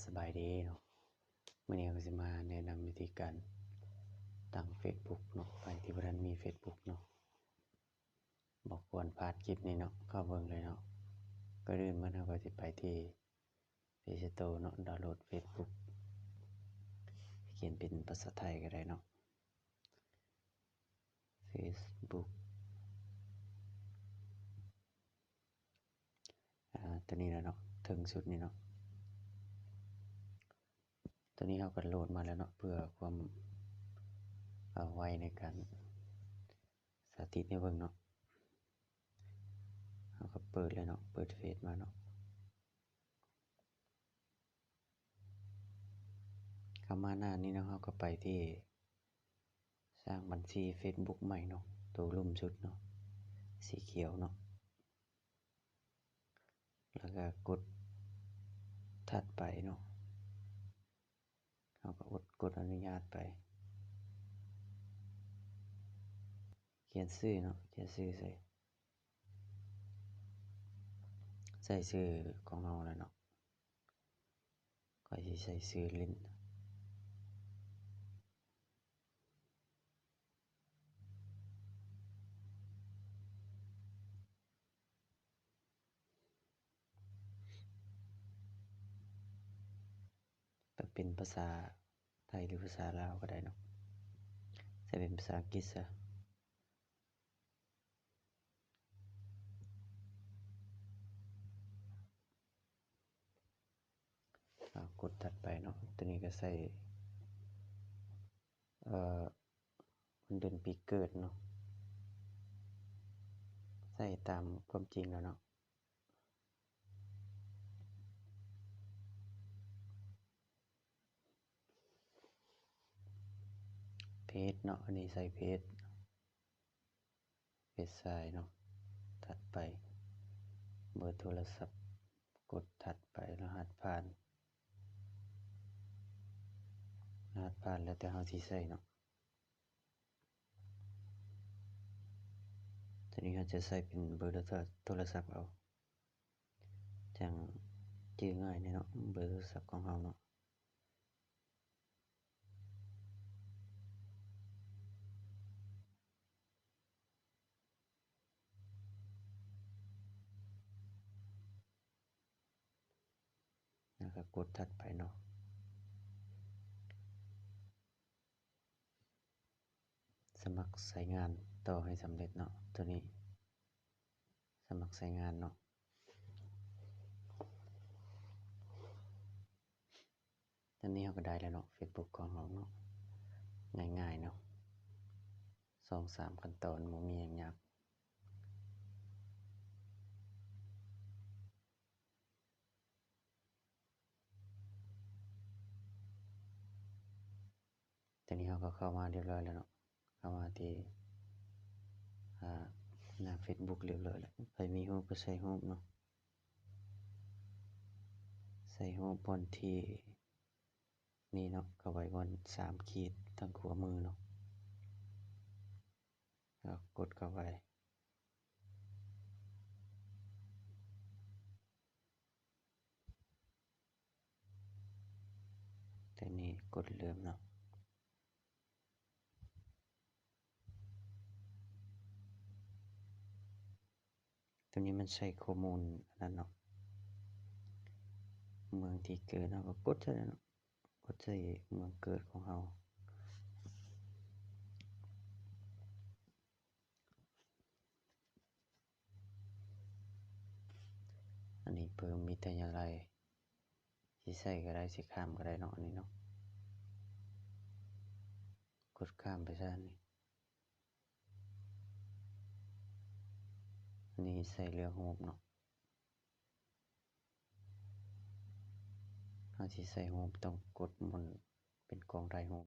สบายดีเนาะมื้อนี้ก็สิมาแนะนำวิธีการตั้ง Facebook เนาะใครที่บ่ทันมี Facebook เนาะบ่ควรพลาดคลิปนี้เนาะเข้าเบิ่งเลยเนาะก่อนอื่นเราก็สิไปที่ Play Store เนาะดาวน์โหลด Facebook เขียนเป็นภาษาไทยก็ได้เนาะ Facebook ตัวนี้แหละเนาะถึงสุดนี่เนาะตัวนี้เราก็โหลดมาแล้วเนาะเพื่อความไวในการสาธิตให้เบิ่งเนาะเราก็เปิดเลยเนาะเปิดเฟซมาเนาะเข้ามาหน้านี้เนาะเราก็ไปที่สร้างบัญชี Facebook ใหม่เนาะตัวลุ่มสุดเนาะสีเขียวเนาะแล้วก็กดถัดไปเนาะเราก็กดอนุญาตไปเขียนชื่อเนาะเขียนชื่อใส่ชื่อของเราแล้วเนาะก็สิใส่ชื่อเล่นเป็นภาษาไทยหรือภาษาลาวก็ได้เนาะใส่เป็นภาษาอังกฤษซะกดถัดไปเนาะตัวนี้ก็ใส่วันเดือนปีเกิดเนาะใส่ตามความจริงแล้วเนาะเพจเนาะอันนี้ใส่เพจชายเนาะถัดไปเบอร์โทรศัพท์กดถัดไปรหัสผ่านแล้วแต่เราสิใส่เนาะทีนี้เราจะใส่เป็นเบอร์โทรศัพท์เอาจังชื่อง่ายเนาะเบอร์โทรศัพท์ของเราเนาะแล้วก็กดถัดไปเนาะสมัครใช้งานต่อให้สำเร็จเนาะตัวนี้สมัครใช้งานเนาะตอนนี้เราก็ได้แล้วเนาะ Facebook ของเราเนาะง่ายๆเนาะ2-3 ขั้นตอนบ่มีหยังยากตอนนี้เราก็เข้ามาเรียบร้อยแล้วเนาะเข้ามาที่หน้า Facebook เรียบร้อยแล้วใครมีรูปก็ใส่รูปเนาะใส่รูปบนที่นี่เนาะก็ไว้บน3 ขีดทางขวามือเนาะแล้วกดเข้าไปแต่นี่กดเริ่มเนาะตัวนี้มันใส่ข้อมูลนั่นเนาะเมืองที่เกิดเราก็กดใส่เนาะกดใส่เมืองเกิดของเราอันนี้เพิ่มมีแต่อย่างไรสิใส่ก็ได้สิข้ามก็ได้เนาะอันนี้เนาะกดข้ามไปซะอันนี้ใส่เรือรูปเนาะเราสิใส่รูปต้องกดบนเป็นกองถ่ายรูป